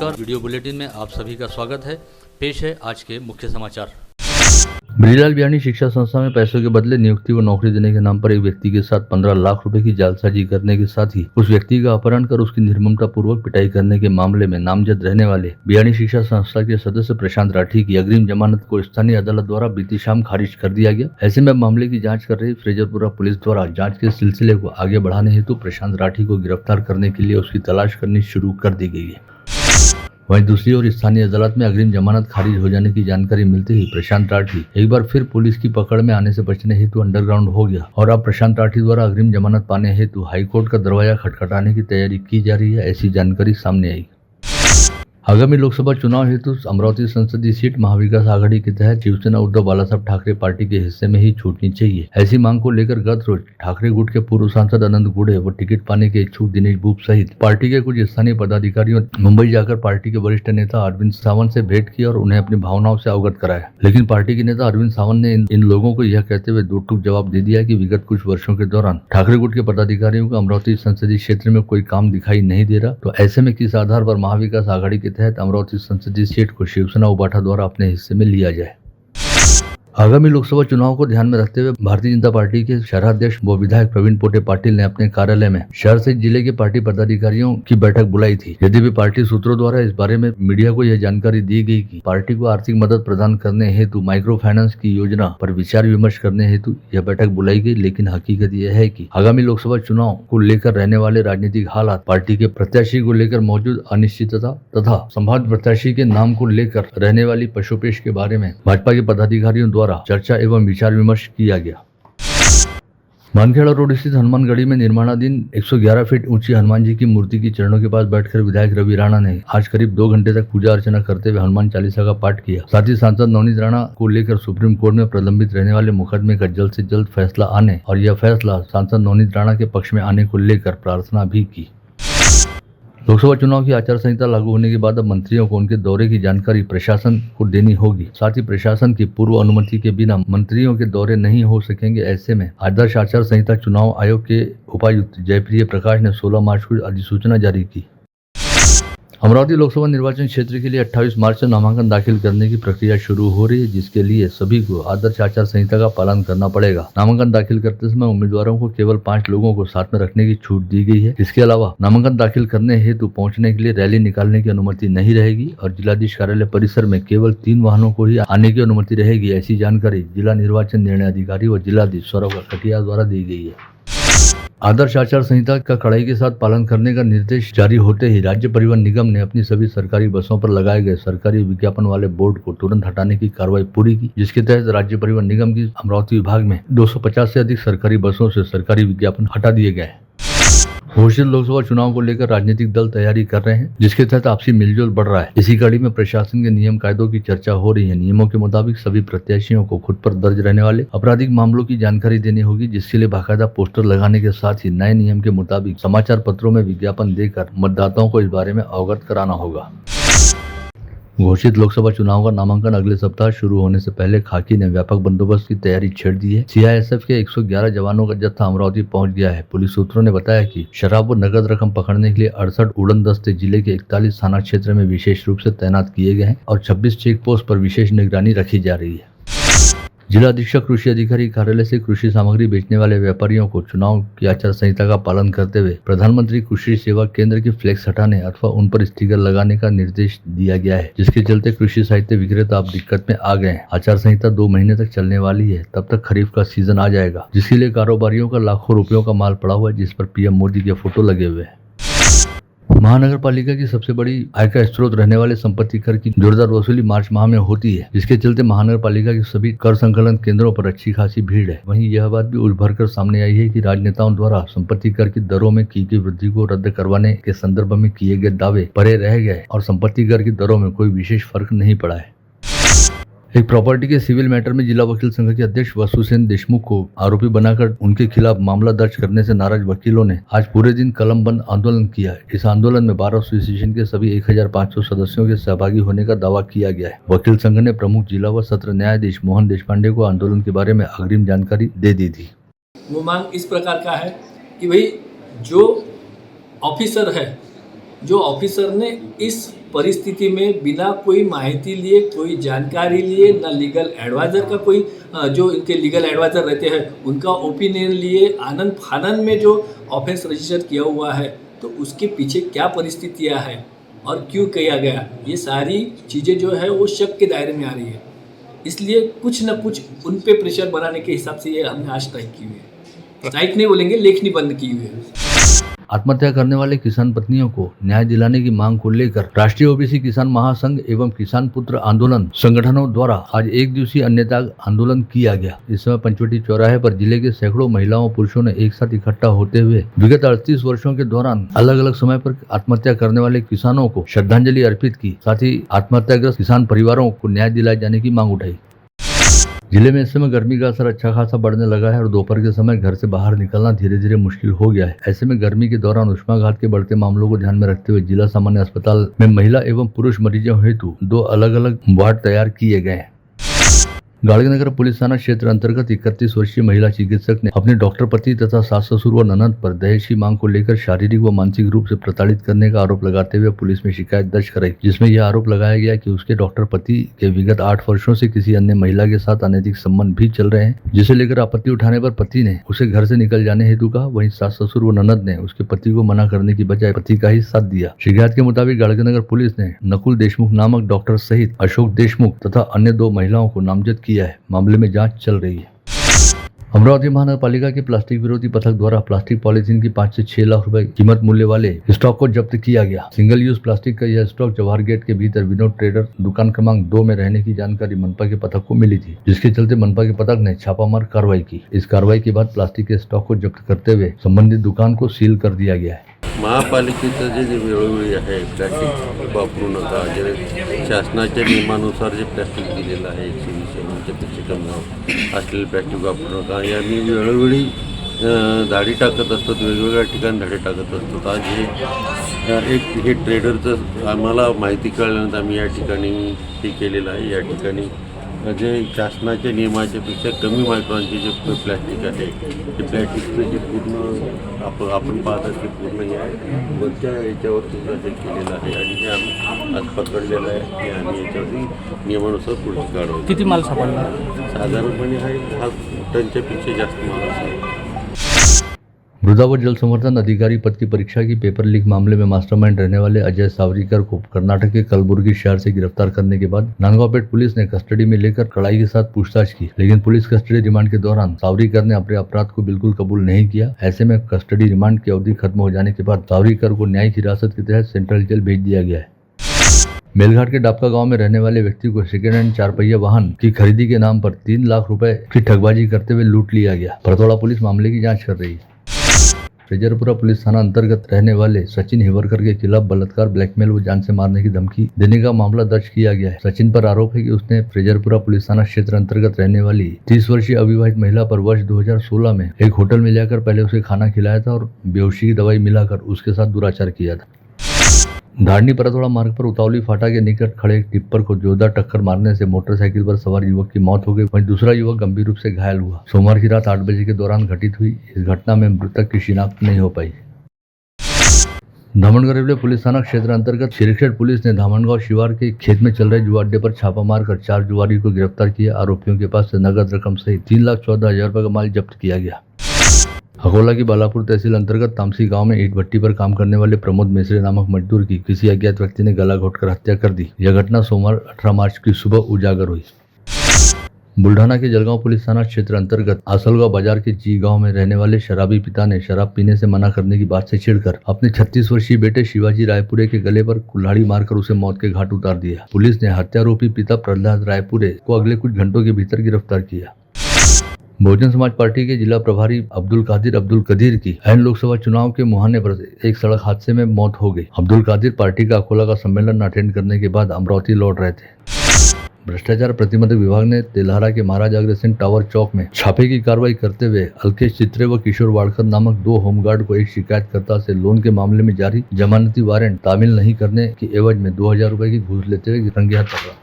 नमस्कार, video bulletin में आप सभी का स्वागत है। पेश है आज के मुख्य समाचार। ब्रिजलाल बियानी शिक्षा संस्था में पैसों के बदले नियुक्ति व नौकरी देने के नाम पर एक व्यक्ति के साथ 15 लाख रुपए की जालसाजी करने के साथ ही उस व्यक्ति का अपहरण कर उसकी निर्ममता पूर्वक पिटाई करने के मामले में नामजद रहने वाले बियानी शिक्षा संस्था के सदस्य प्रशांत राठी की अग्रिम जमानत को स्थानीय अदालत द्वारा बीती शाम खारिज कर दिया गया। ऐसे में मामले की जाँच कर रही फ्रेजरपुरा पुलिस द्वारा जाँच के सिलसिले को आगे बढ़ाने हेतु प्रशांत राठी को गिरफ्तार करने के लिए उसकी तलाश करनी शुरू कर दी गई है। वहीं दूसरी ओर स्थानीय अदालत में अग्रिम जमानत खारिज हो जाने की जानकारी मिलते ही प्रशांत राठी एक बार फिर पुलिस की पकड़ में आने से बचने हेतु अंडरग्राउंड हो गया और अब प्रशांत राठी द्वारा अग्रिम जमानत पाने हेतु हाईकोर्ट का दरवाजा खटखटाने की तैयारी की जा रही है, ऐसी जानकारी सामने आई। आगामी लोकसभा चुनाव हेतु अमरावती संसदीय सीट महाविकास आघाड़ी के तहत शिवसेना उद्धव बालासाहेब ठाकरे पार्टी के हिस्से में ही छूटनी चाहिए, ऐसी मांग को लेकर गत रोज ठाकरे गुट के पूर्व सांसद अनंत गुड़े व टिकट पाने के इच्छुक दिनेश बूब सहित पार्टी के कुछ स्थानीय पदाधिकारियों मुंबई जाकर पार्टी के वरिष्ठ नेता अरविंद सावंत से भेंट की और उन्हें अपनी भावनाओं से अवगत कराया। लेकिन पार्टी के नेता अरविंद सावंत ने इन लोगों को यह कहते हुए दो टूक जवाब दे दिया कि विगत कुछ वर्षों के दौरान ठाकरे गुट के पदाधिकारियों को अमरावती संसदीय क्षेत्र में कोई काम दिखाई नहीं दे रहा, तो ऐसे में किस आधार पर महाविकास आघाड़ी के तहत अमरावती संसदीय सीट को शिवसेना उबाठा द्वारा अपने हिस्से में लिया जाए। आगामी लोकसभा चुनाव को ध्यान में रखते हुए भारतीय जनता पार्टी के शहराध्यक्ष व विधायक प्रवीण पोटे पाटिल ने अपने कार्यालय में शहर सहित जिले के पार्टी पदाधिकारियों की बैठक बुलाई थी। यद्यपि पार्टी सूत्रों द्वारा इस बारे में मीडिया को यह जानकारी दी गई कि पार्टी को आर्थिक मदद प्रदान करने हेतु माइक्रो फाइनेंस की योजना पर विचार विमर्श करने हेतु यह बैठक बुलाई गई। लेकिन हकीकत यह है कि आगामी लोकसभा चुनाव को लेकर रहने वाले राजनीतिक हालात, पार्टी के प्रत्याशी को लेकर मौजूद अनिश्चितता तथा संभावित प्रत्याशी के नाम को लेकर रहने वाली पशुपेश के बारे में भाजपा के पदाधिकारियों द्वारा चर्चा एवं विचार विमर्श किया गया। मानखेड़ा रोड स्थित हनुमानगढ़ी में निर्माणाधीन 111 फीट ऊंची हनुमान जी की मूर्ति की चरणों के पास बैठकर विधायक रवि राणा ने आज करीब 2 घंटे तक पूजा अर्चना करते हुए हनुमान चालीसा का पाठ किया। साथ ही सांसद नवनीत राणा को लेकर सुप्रीम कोर्ट में प्रलंबित रहने वाले मुकदमे का जल्द से जल्द फैसला आने और यह फैसला सांसद नवनीत राणा के पक्ष में आने को लेकर प्रार्थना भी की। लोकसभा चुनाव की आचार संहिता लागू होने के बाद अब मंत्रियों को उनके दौरे की जानकारी प्रशासन को देनी होगी। साथ ही प्रशासन की पूर्व अनुमति के बिना मंत्रियों के दौरे नहीं हो सकेंगे। ऐसे में आदर्श आचार संहिता चुनाव आयोग के उपायुक्त जयप्रिय प्रकाश ने 16 मार्च को अधिसूचना जारी की। अमरावती लोकसभा निर्वाचन क्षेत्र के लिए 28 मार्च से नामांकन दाखिल करने की प्रक्रिया शुरू हो रही है, जिसके लिए सभी को आदर्श आचार संहिता का पालन करना पड़ेगा। नामांकन दाखिल करते समय उम्मीदवारों को केवल 5 लोगों को साथ में रखने की छूट दी गई है। इसके अलावा नामांकन दाखिल करने हेतु पहुंचने के लिए रैली निकालने की अनुमति नहीं रहेगी और जिलाधीश कार्यालय परिसर में केवल 3 वाहनों को ही आने की अनुमति रहेगी। ऐसी जानकारी जिला निर्वाचन निर्णय अधिकारी व जिलाधीश सौरभ कटिया द्वारा दी गई है। आदर्श आचार संहिता का कड़ाई के साथ पालन करने का निर्देश जारी होते ही राज्य परिवहन निगम ने अपनी सभी सरकारी बसों पर लगाए गए सरकारी विज्ञापन वाले बोर्ड को तुरंत हटाने की कार्रवाई पूरी की, जिसके तहत राज्य परिवहन निगम की अमरावती विभाग में 250 से अधिक सरकारी बसों से सरकारी विज्ञापन हटा दिए गए। घोषित लोकसभा चुनाव को लेकर राजनीतिक दल तैयारी कर रहे हैं, जिसके तहत आपसी मिलजुल बढ़ रहा है। इसी कड़ी में प्रशासन के नियम कायदों की चर्चा हो रही है। नियमों के मुताबिक सभी प्रत्याशियों को खुद पर दर्ज रहने वाले आपराधिक मामलों की जानकारी देनी होगी, जिसके लिए बाकायदा पोस्टर लगाने के साथ ही नए नियम के मुताबिक समाचार पत्रों में विज्ञापन देकर मतदाताओं को इस बारे में अवगत कराना होगा। घोषित लोकसभा चुनाव का नामांकन अगले सप्ताह शुरू होने से पहले खाकी ने व्यापक बंदोबस्त की तैयारी छेड़ दी है। सीआईएसएफ के 111 जवानों का जत्था अमरावती पहुंच गया है। पुलिस सूत्रों ने बताया कि शराब व नगद रकम पकड़ने के लिए 68 उड़न दस्ते जिले के 41 थाना क्षेत्र में विशेष रूप से तैनात किए गए हैं और 26 चेक पोस्ट पर विशेष निगरानी रखी जा रही है। जिला अधीक्षक कृषि अधिकारी कार्यालय से कृषि सामग्री बेचने वाले व्यापारियों को चुनाव की आचार संहिता का पालन करते हुए प्रधानमंत्री कृषि सेवा केंद्र की फ्लेक्स हटाने अथवा उन पर स्टिकर लगाने का निर्देश दिया गया है, जिसके चलते कृषि साहित्य विक्रेता अब दिक्कत में आ गए हैं। आचार संहिता 2 महीने तक चलने वाली है, तब तक खरीफ का सीजन आ जाएगा, जिसके लिए कारोबारियों का लाखों रुपयों का माल पड़ा हुआ है, जिस पर पीएम मोदी के फोटो लगे हुए हैं। महानगर पालिका की सबसे बड़ी आय का स्रोत रहने वाले संपत्ति कर की जोरदार वसूली मार्च माह में होती है, जिसके चलते महानगर पालिका के सभी कर संकलन केंद्रों पर अच्छी खासी भीड़ है। वहीं यह बात भी उभर कर सामने आई है कि राजनेताओं द्वारा संपत्ति कर की दरों में की गई वृद्धि को रद्द करवाने के संदर्भ में किए गए दावे परे रह गए और संपत्ति कर की दरों में कोई विशेष फर्क नहीं पड़ा है। एक प्रॉपर्टी के सिविल मैटर में जिला वकील संघ के अध्यक्ष वसुसेन देशमुख को आरोपी बनाकर उनके खिलाफ मामला दर्ज करने से नाराज वकीलों ने आज पूरे दिन कलम बंद आंदोलन किया। इस आंदोलन में बार एसोसिएशन के सभी 1500 सदस्यों के सहभागी होने का दावा किया गया है। वकील संघ ने प्रमुख जिला व सत्र न्यायाधीश मोहन देशपांडे को आंदोलन के बारे में अग्रिम जानकारी दे दी थी। वो मांग इस प्रकार का है कि भाई जो ऑफिसर है जो ऑफिसर ने इस परिस्थिति में बिना कोई माहिती लिए, कोई जानकारी लिए, ना लीगल एडवाइज़र का कोई जो इनके लीगल एडवाइज़र रहते हैं उनका ओपिनियन लिए आनन फानन में जो ऑफेंस रजिस्टर किया हुआ है, तो उसके पीछे क्या परिस्थितियाँ हैं और क्यों किया गया, ये सारी चीज़ें जो है वो शक के दायरे में आ रही है। इसलिए कुछ न कुछ उन पे प्रेशर बनाने के हिसाब से ये हमने आज स्ट्राइक की हुई है। स्ट्राइक नहीं बोलेंगे, लेखनी बंद की हुई है। आत्महत्या करने वाले किसान पत्नियों को न्याय दिलाने की मांग को लेकर राष्ट्रीय ओबीसी किसान महासंघ एवं किसान पुत्र आंदोलन संगठनों द्वारा आज एक दिवसीय अन्यता आंदोलन किया गया। इस समय पंचवटी चौराहे पर जिले के सैकड़ों महिलाओं पुरुषों ने एक साथ इकट्ठा होते हुए विगत 38 वर्षों के दौरान अलग अलग समय पर आत्महत्या करने वाले किसानों को श्रद्धांजलि अर्पित की। साथ ही आत्महत्याग्रस्त किसान परिवारों को न्याय दिलाए जाने की मांग उठाई। जिले में इस समय गर्मी का असर अच्छा खासा बढ़ने लगा है और दोपहर के समय घर से बाहर निकलना धीरे धीरे मुश्किल हो गया है। ऐसे में गर्मी के दौरान उष्माघात के बढ़ते मामलों को ध्यान में रखते हुए जिला सामान्य अस्पताल में महिला एवं पुरुष मरीजों हेतु 2 अलग अलग वार्ड तैयार किए गए हैं। गाड़गनगर पुलिस थाना क्षेत्र अंतर्गत 31 वर्षीय महिला चिकित्सक ने अपने डॉक्टर पति तथा सास ससुर व ननद पर दहेज की मांग को लेकर शारीरिक व मानसिक रूप से प्रताड़ित करने का आरोप लगाते हुए पुलिस में शिकायत दर्ज कराई, जिसमें यह आरोप लगाया गया कि उसके डॉक्टर पति के विगत 8 वर्षों से किसी अन्य महिला के साथ अनैतिक संबंध भी चल रहे हैं, जिसे लेकर आपत्ति उठाने पर पति ने उसे घर से निकल जाने हेतु कहा। वहीं सास ससुर व ननद ने उसके पति को मना करने की बजाय पति का ही साथ दिया। शिकायत के मुताबिक गाड़गनगर पुलिस ने नकुल देशमुख नामक डॉक्टर सहित अशोक देशमुख तथा अन्य 2 महिलाओं को नामजद किया है। मामले में जांच चल रही है। अमरावती महानगर पालिका के प्लास्टिक विरोधी पथक द्वारा प्लास्टिक पॉलीथीन की 5 से 6 लाख रुपए कीमत मूल्य वाले स्टॉक को जब्त किया गया। सिंगल यूज प्लास्टिक का यह स्टॉक जवाहर गेट के भीतर विनोद ट्रेडर दुकान क्रमांक 2 में रहने की जानकारी मनपा के पथक को मिली थी, जिसके चलते मनपा के पथक ने छापामार कार्रवाई की। इस कार्रवाई के बाद प्लास्टिक के स्टॉक को जब्त करते हुए संबंधित दुकान को सील कर दिया गया है। महापालिकेचं जे वेळोवेळी आहे प्लॅस्टिक वापरू नका, जे शासनाच्या नियमानुसार जे प्लॅस्टिक दिलेलं आहे 120 पेक्षा कमी असलेलं प्लॅस्टिक वापरू नका। यांनी वेळोवेळी झाडी टाकत असतात, वेगवेगळ्या ठिकाणी झाडे टाकत असतात। आज हे ट्रेडरचं आम्हाला माहिती कळल्यानंतर आम्ही या ठिकाणी हे केलेलं आहे। या ठिकाणी जे शासनाच्या नियमाच्या पेक्षा कमी मायक्रॉनचे जे प्लॅस्टिक आहे ते प्लॅस्टिकचं जे पूर्ण आपण पाहतात ते पूर्ण हे आहे वरच्या याच्यावर सुद्धा हे केलेलं आहे आणि हे आम्ही आज पकडलेलं आहे आणि याच्यावरती नियमानुसार पुढची कारवाई। किती माल सापडला? साधारणपणे हा टनच्या पेक्षा जास्त माल असेल। मृदा व जल संवर्धन अधिकारी पद की परीक्षा की पेपर लीक मामले में मास्टरमाइंड रहने वाले अजय सावरीकर को कर्नाटक के कलबुर्गी शहर से गिरफ्तार करने के बाद नांदगांवपेट पुलिस ने कस्टडी में लेकर कड़ाई के साथ पूछताछ की, लेकिन पुलिस कस्टडी रिमांड के दौरान सावरीकर ने अपने अपराध को बिल्कुल कबूल नहीं किया। ऐसे में कस्टडी रिमांड की अवधि खत्म हो जाने के बाद सावरीकर को न्यायिक हिरासत के तहत सेंट्रल जेल भेज दिया गया है। मेलघाट के डाबका गांव में रहने वाले व्यक्ति को सेकेंड हैंड 4 पहिया वाहन की खरीदी के नाम पर 3 लाख रुपए की ठगबाजी करते हुए लूट लिया गया। परतोड़ा पुलिस मामले की जांच कर रही है। फ्रेजरपुरा पुलिस थाना अंतर्गत रहने वाले सचिन हिवरकर के खिलाफ बलात्कार, ब्लैकमेल व जान से मारने की धमकी देने का मामला दर्ज किया गया है। सचिन पर आरोप है कि उसने फ्रेजरपुरा पुलिस थाना क्षेत्र अंतर्गत रहने वाली 30 वर्षीय अविवाहित महिला पर वर्ष 2016 में एक होटल में जाकर पहले उसे खाना खिलाया था और बेहोशी की दवाई मिलाकर उसके साथ दुराचार किया था। धारनी परतोड़ा मार्ग पर उतावली फाटा के निकट खड़े एक टिप्पर को जोरदार टक्कर मारने से मोटरसाइकिल पर सवार युवक की मौत हो गई, वहीं दूसरा युवक गंभीर रूप से घायल हुआ। सोमवार की रात 8 बजे के दौरान घटित हुई इस घटना में मृतक की शिनाख्त नहीं हो पाई। धामनगढ़ पुलिस थाना क्षेत्र अंतर्गत शिरखेड़ पुलिस ने धामनगांव शिवार के खेत में चल रहे जुआ अड्डे पर छापा मारकर 4 जुआरी को गिरफ्तार किया। आरोपियों के पास से नगद रकम सहित 3,14,000 रुपए का माल जब्त किया गया। अकोला की बालापुर तहसील अंतर्गत तामसी गांव में ईंट भट्टी पर काम करने वाले प्रमोद मिश्रे नामक मजदूर की किसी अज्ञात व्यक्ति ने गला घोटकर हत्या कर दी। यह घटना सोमवार 18 मार्च की सुबह उजागर हुई। बुल्ढाना के जलगांव पुलिस थाना क्षेत्र अंतर्गत आसलगांव बाजार के जी गांव में रहने वाले शराबी पिता ने शराब पीने से मना करने की बात से चिढ़कर अपने 36 वर्षीय बेटे शिवाजी रायपुरे के गले पर कुल्हाड़ी मारकर उसे मौत के घाट उतार दिया। पुलिस ने हत्यारोपी पिता प्रहलाद रायपुरे को अगले कुछ घंटों के भीतर गिरफ्तार किया। बहुजन समाज पार्टी के जिला प्रभारी अब्दुल कदीर की ऐन लोकसभा चुनाव के मुहाने पर एक सड़क हादसे में मौत हो गई। अब्दुल कादिर पार्टी का अकोला का सम्मेलन अटेंड करने के बाद अमरावती लौट रहे थे। भ्रष्टाचार प्रतिबंधक विभाग ने तेल्हारा के महाराज अग्रसेन टावर चौक में छापे की कार्रवाई करते हुए अल्केश चित्रे व किशोर वाड़कर नामक 2 होमगार्ड को एक शिकायतकर्ता से लोन के मामले में जारी जमानती वारंट तामील नहीं करने की एवज में 2,000 रुपए की घूस लेते हुए रंगे हाथ पकड़ा।